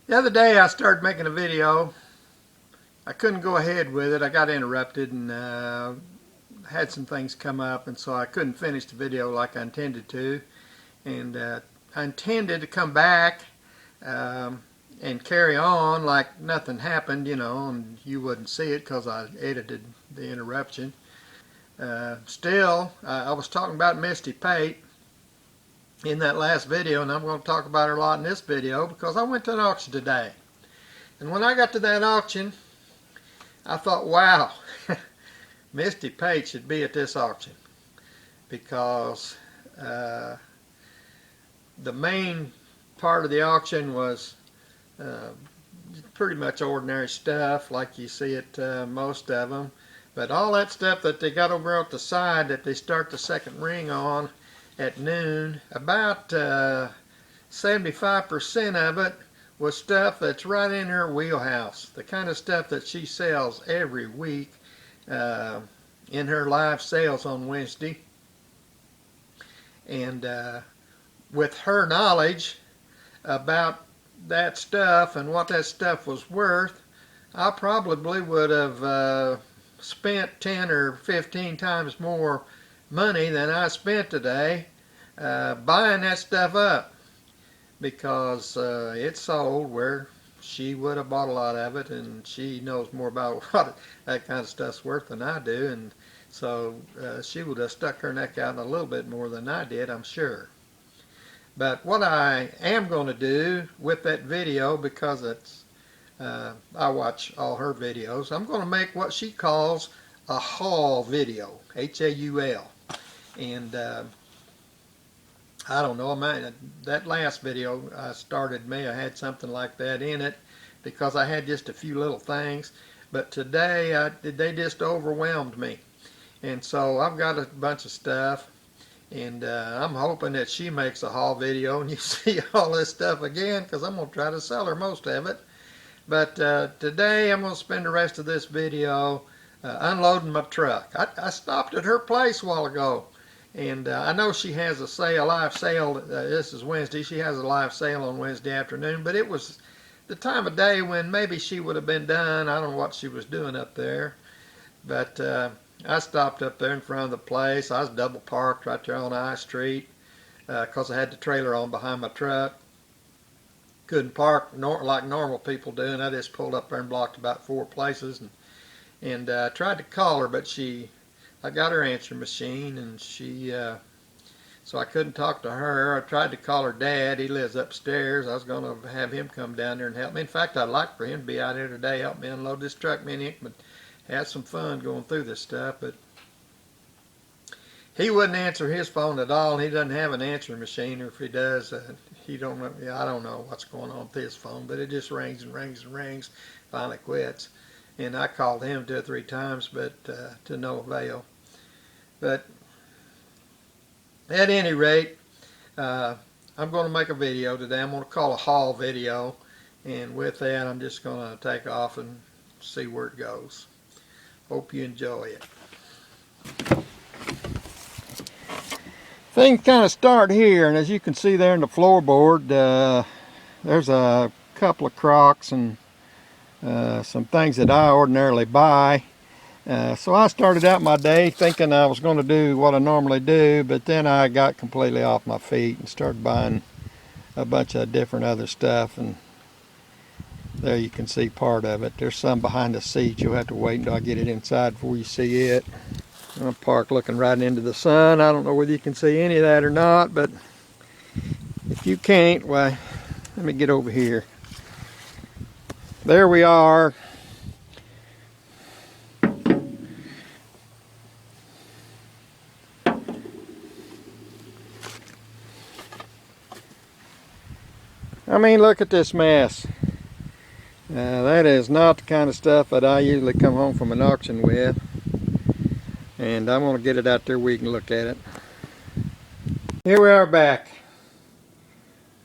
The other day I started making a video. I couldn't go ahead with it. I got interrupted and had some things come up, and so I couldn't finish the video like I intended to. And I intended to come back and carry on like nothing happened, and you wouldn't see it because I edited the interruption. Still, I was talking about Misty Pate in that last video, and I'm going to talk about her a lot in this video because I went to an auction today. And when I got to that auction, I thought, wow, Misty Pate should be at this auction because the main part of the auction was pretty much ordinary stuff like you see at most of them. But all that stuff that they got over at the side that they start the second ring on at noon, about 75% of it was stuff that's right in her wheelhouse. The kind of stuff that she sells every week in her live sales on Wednesday. And with her knowledge about that stuff and what that stuff was worth, I probably would have spent 10 or 15 times more money than I spent today buying that stuff up, because it sold where she would have bought a lot of it, and she knows more about what that kind of stuff's worth than I do, and so she would have stuck her neck out a little bit more than I did, I'm sure. But what I am going to do with that video, because it's I watch all her videos, I'm going to make what she calls a haul video, H-A-U-L. And I don't know, that last video I started may have had something like that in it because I had just a few little things. But today they just overwhelmed me. And so I've got a bunch of stuff. And I'm hoping that she makes a haul video and you see all this stuff again, because I'm going to try to sell her most of it. But today I'm going to spend the rest of this video unloading my truck. I stopped at her place a while ago, and I know she has a sale, a live sale. This is Wednesday. She has a live sale on Wednesday afternoon, but it was the time of day when maybe she would have been done. I don't know what she was doing up there, but I stopped up there in front of the place. I was double parked right there on I Street because I had the trailer on behind my truck. Couldn't park like normal people do, and I just pulled up there and blocked about 4 places and tried to call her, but I got her answering machine, and so I couldn't talk to her. I tried to call her dad. He lives upstairs. I was going to have him come down there and help me. In fact, I'd like for him to be out here today, help me unload this truck. Me and him would have some fun going through this stuff, but he wouldn't answer his phone at all. He doesn't have an answering machine, or if he does, I don't know what's going on with his phone, but it just rings and rings and rings, finally quits. And I called him 2 or 3 times, but to no avail. But at any rate, I'm going to make a video today. I'm going to call a haul video, and with that I'm just going to take off and see where it goes. Hope you enjoy it. Things kind of start here, and as you can see there in the floorboard, there's a couple of crocks and some things that I ordinarily buy. So I started out my day thinking I was going to do what I normally do, but then I got completely off my feet and started buying a bunch of different other stuff, and there you can see part of it. There's some behind the seat. You'll have to wait until I get it inside before you see it. I'm parked looking right into the sun. I don't know whether you can see any of that or not, but if you can't, why, let me get over here. There we are. I mean, look at this mess. That is not the kind of stuff that I usually come home from an auction with. And I'm going to get it out there where you can look at it. Here we are back.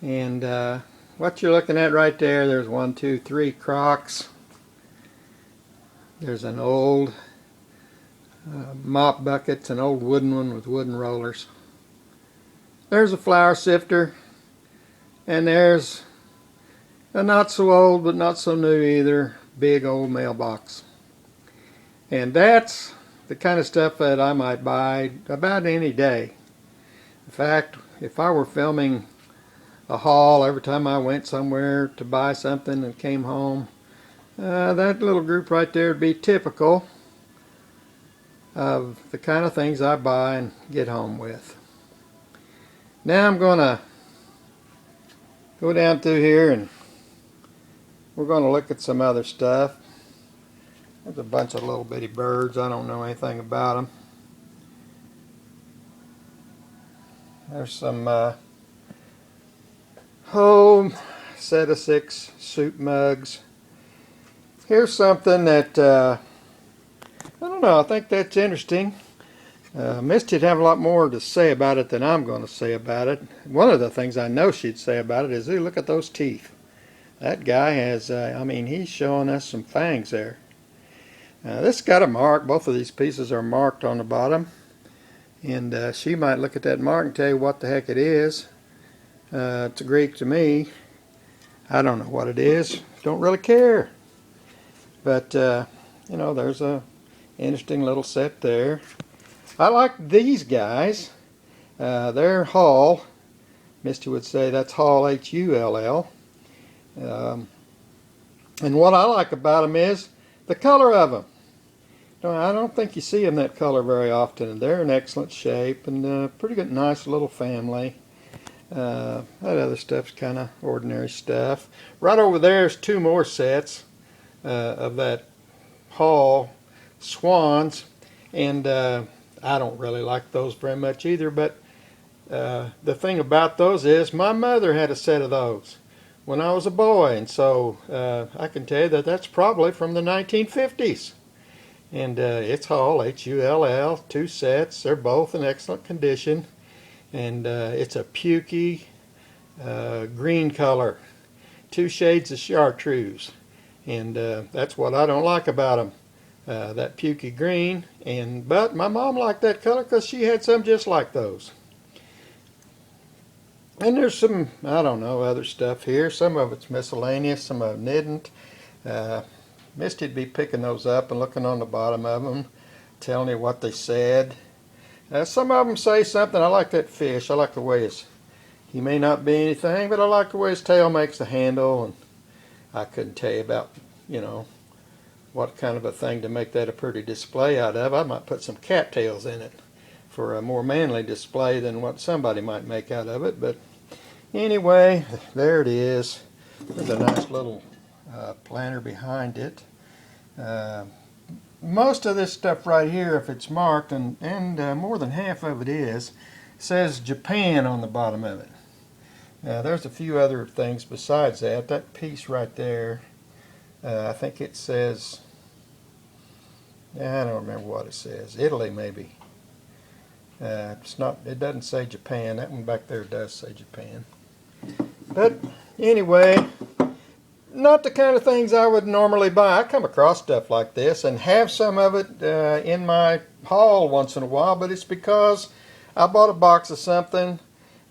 And what you're looking at right there, there's 1, 2, 3 crocks. There's an old mop bucket. It's an old wooden one with wooden rollers. There's a flour sifter. And there's a not so old but not so new either big old mailbox. And that's the kind of stuff that I might buy about any day. In fact, if I were filming a haul every time I went somewhere to buy something and came home, that little group right there would be typical of the kind of things I buy and get home with. Now I'm going to go down through here and we're going to look at some other stuff. There's a bunch of little bitty birds. I don't know anything about them. There's some home set of 6 soup mugs. Here's something that I don't know, I think that's interesting. Misty'd have a lot more to say about it than I'm going to say about it. One of the things I know she'd say about it is, ooh, look at those teeth. That guy has, I mean, he's showing us some fangs there. This got a mark. Both of these pieces are marked on the bottom. And she might look at that mark and tell you what the heck it is. It's a Greek to me. I don't know what it is. Don't really care. But, you know, there's a interesting little set there. I like these guys. They're Hull. Misty would say that's Hull, H-U-L-L. And what I like about them is the color of them. I don't think you see them that color very often, and they're in excellent shape and pretty good, nice little family. That other stuff's kind of ordinary stuff. Right over there's 2 more sets of that Hall Swans, and I don't really like those very much either, but the thing about those is my mother had a set of those when I was a boy, and so I can tell you that that's probably from the 1950s. And it's Hull, H-U-L-L, 2 sets. They're both in excellent condition. And it's a pukey green color. 2 shades of chartreuse. And that's what I don't like about them. That pukey green. But my mom liked that color because she had some just like those. And there's some, I don't know, other stuff here. Some of it's miscellaneous, some of it isn't. Misty'd be picking those up and looking on the bottom of them, telling you what they said. Some of them say something. I like that fish. I like the way he may not be anything, but I like the way his tail makes the handle. And I couldn't tell you about, you know, what kind of a thing to make that a pretty display out of. I might put some cattails in it for a more manly display than what somebody might make out of it. But anyway, there it is. There's a nice little planter behind it. Most of this stuff right here, if it's marked, and more than half of it is, says Japan on the bottom of it. There's a few other things besides that. That piece right there, I think it says, I don't remember what it says. Italy maybe. It's not. It doesn't say Japan. That one back there does say Japan. But anyway, not the kind of things I would normally buy. I come across stuff like this and have some of it in my haul once in a while, but it's because I bought a box of something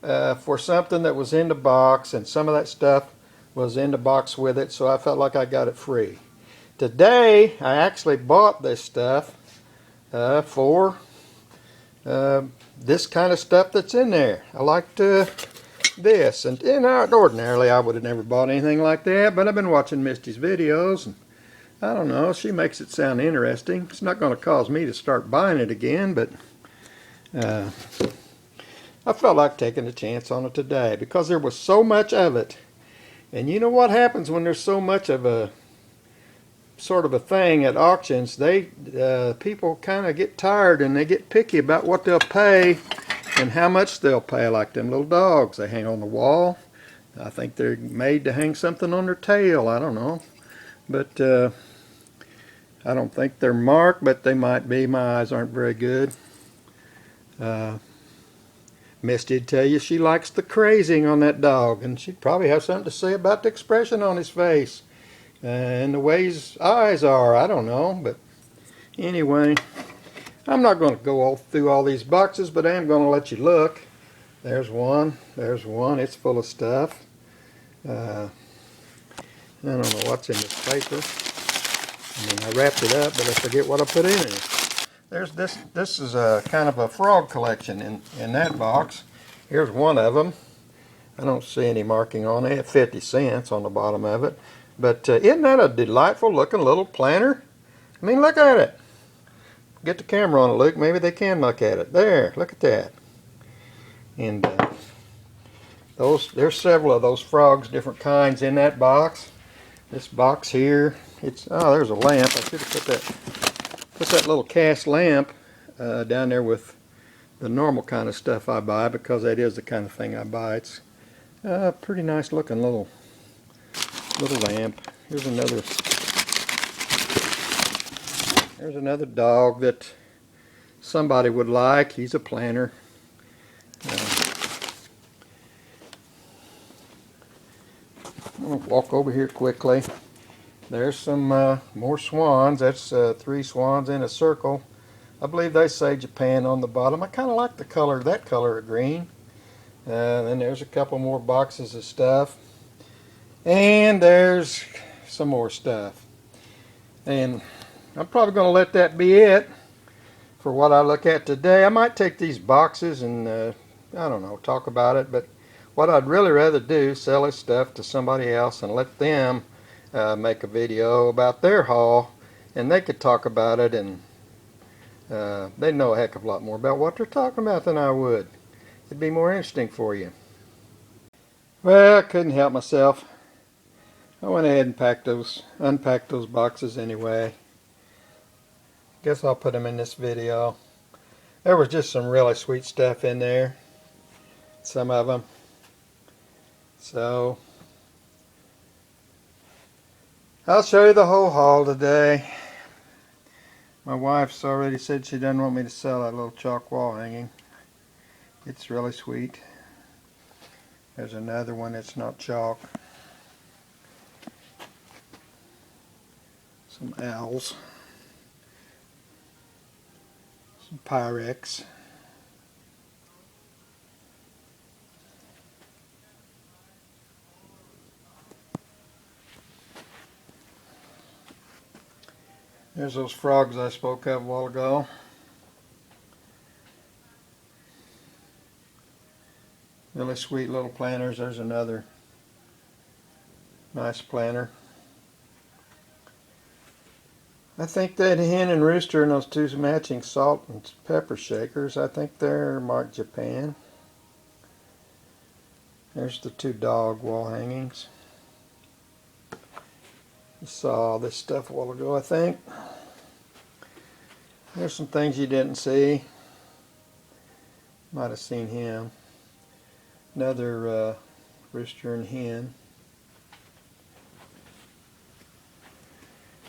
for something that was in the box, and some of that stuff was in the box with it, so I felt like I got it free. Today, I actually bought this stuff for this kind of stuff that's in there. I liked this, and ordinarily I would have never bought anything like that, but I've been watching Misty's videos, and I don't know, she makes it sound interesting. It's not going to cause me to start buying it again, but I felt like taking a chance on it today because there was so much of it. And you know what happens when there's so much of a sort of a thing at auctions? People kind of get tired and they get picky about what they'll pay and how much they'll pay. Like them little dogs they hang on the wall. I think they're made to hang something on their tail. I don't know, but I don't think they're marked, but they might be. My eyes aren't very good. Misty'd tell you she likes the crazing on that dog, and she'd probably have something to say about the expression on his face and the way his eyes are. I don't know, but anyway, I'm not going to go through all these boxes, but I am going to let you look. There's one. There's one. It's full of stuff. I don't know what's in this paper. I mean, I wrapped it up, but I forget what I put in it. There's this. This is a kind of a frog collection in that box. Here's one of them. I don't see any marking on it. 50 cents on the bottom of it. But isn't that a delightful looking little planter? I mean, look at it. Get the camera on it, Luke. Maybe they can look at it. There, look at that. And there's several of those frogs, different kinds in that box. This box here, there's a lamp. I should have put that little cast lamp down there with the normal kind of stuff I buy, because that is the kind of thing I buy. It's a pretty nice looking little lamp. Here's another dog that somebody would like. He's a planter. I'm going to walk over here quickly. There's some more swans. That's 3 swans in a circle. I believe they say Japan on the bottom. I kind of like the color, that color of green. Then there's a couple more boxes of stuff. And there's some more stuff. And I'm probably going to let that be it for what I look at today. I might take these boxes and, I don't know, talk about it. But what I'd really rather do is sell this stuff to somebody else and let them make a video about their haul. And they could talk about it, and they'd know a heck of a lot more about what they're talking about than I would. It'd be more interesting for you. Well, I couldn't help myself. I went ahead and unpacked those boxes anyway. Guess I'll put them in this video. There was just some really sweet stuff in there. Some of them. So, I'll show you the whole haul today. My wife's already said she doesn't want me to sell that little chalk wall hanging. It's really sweet. There's another one that's not chalk. Some owls. Some Pyrex. There's those frogs I spoke of a while ago. Really sweet little planters. There's another nice planter. I think that hen and rooster and those 2 matching salt and pepper shakers, I think they're marked Japan. There's the 2 dog wall hangings. You saw all this stuff a while ago, I think. There's some things you didn't see. Might have seen him. Another rooster and hen.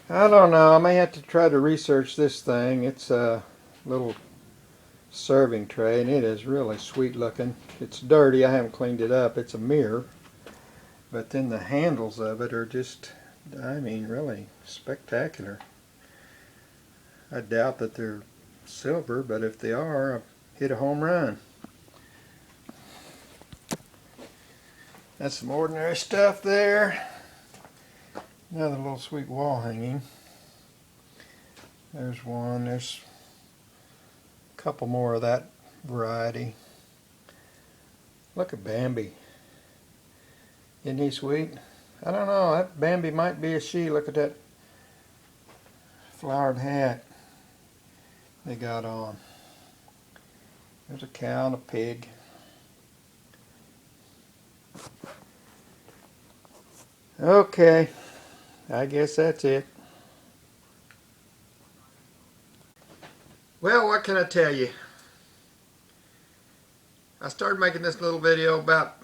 I don't know. I may have to try to research this thing. It's a little serving tray, and it is really sweet looking. It's dirty. I haven't cleaned it up. It's a mirror. But then the handles of it are just, I mean, really spectacular. I doubt that they're silver, but if they are, I've hit a home run. That's some ordinary stuff there. Another little sweet wall hanging. There's one. There's a couple more of that variety. Look at Bambi. Isn't he sweet? I don't know. That Bambi might be a she. Look at that flowered hat they got on. There's a cow and a pig. Okay. I guess that's it. Well, what can I tell you? I started making this little video about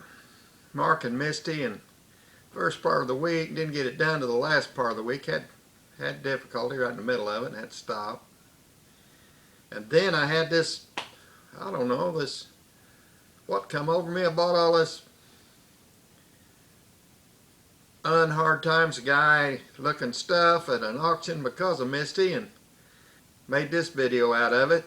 Mark and Misty, and first part of the week, didn't get it done to the last part of the week. Had difficulty right in the middle of it and had to stop. And then I had this, I don't know, what come over me? I bought all this unhard times guy looking stuff at an auction because of Misty, and made this video out of it.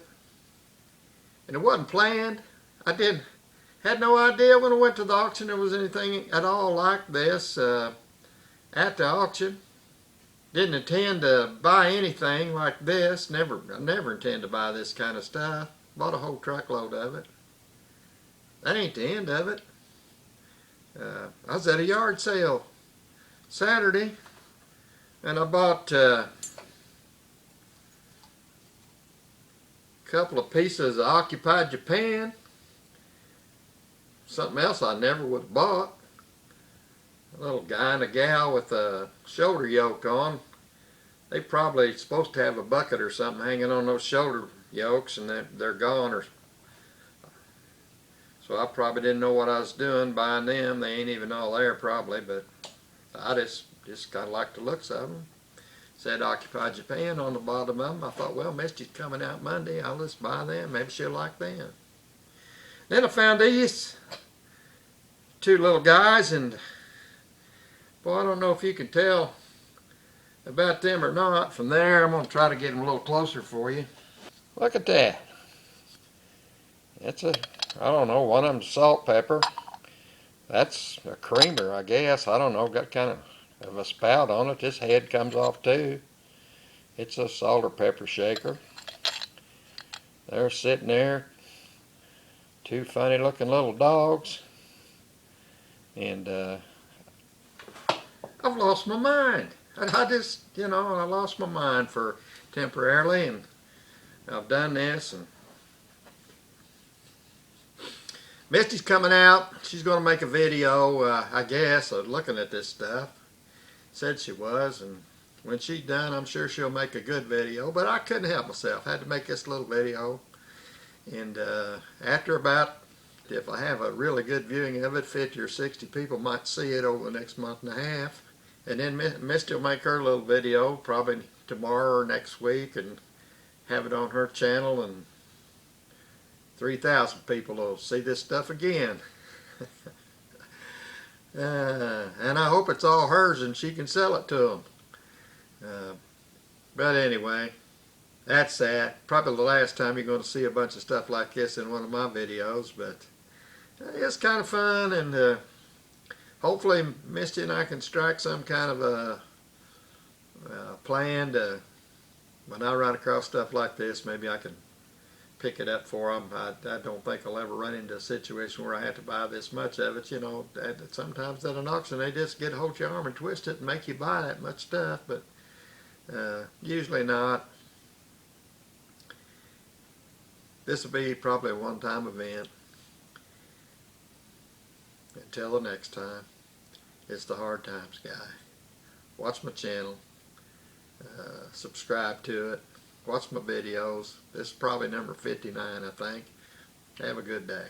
And it wasn't planned. Had no idea when I went to the auction there was anything at all like this. at the auction. Didn't intend to buy anything like this. I never intend to buy this kind of stuff. Bought a whole truckload of it. That ain't the end of it. I was at a yard sale Saturday, and I bought a couple of pieces of occupied Japan. Something else I never would have bought. A little guy and a gal with a shoulder yoke on. They probably supposed to have a bucket or something hanging on those shoulder yokes, and they're gone. Or so I probably didn't know what I was doing buying them. They ain't even all there probably, but I just kind of like the looks of them. Said Occupy Japan on the bottom of them. I thought, well, Misty's coming out Monday. I'll just buy them. Maybe she'll like them. Then I found these two little guys, and boy, I don't know if you can tell about them or not. From there, I'm going to try to get them a little closer for you. Look at that. It's I don't know, one of them's salt pepper. That's a creamer, I guess. I don't know, got kind of a spout on it. This head comes off too. It's a salt or pepper shaker. They're sitting there, two funny looking little dogs. And I've lost my mind. I just, I lost my mind for temporarily, and I've done this, and Misty's coming out. She's going to make a video, I guess, of looking at this stuff. Said she was, and when she's done, I'm sure she'll make a good video, but I couldn't help myself. I had to make this little video, and after about, if I have a really good viewing of it, 50 or 60 people might see it over the next month and a half. And then Misty will make her little video probably tomorrow or next week and have it on her channel, and 3,000 people will see this stuff again. And I hope it's all hers and she can sell it to them. But anyway, that's that. Probably the last time you're going to see a bunch of stuff like this in one of my videos, but it's kind of fun, and hopefully Misty and I can strike some kind of a plan to, when I run across stuff like this, maybe I can pick it up for them. I don't think I'll ever run into a situation where I have to buy this much of it. Sometimes at an auction they just get a hold of your arm and twist it and make you buy that much stuff, but usually not. This will be probably a one-time event. Until the next time, it's the Hard Times Guy. Watch my channel, subscribe to it, watch my videos. This is probably number 59, I think. Have a good day.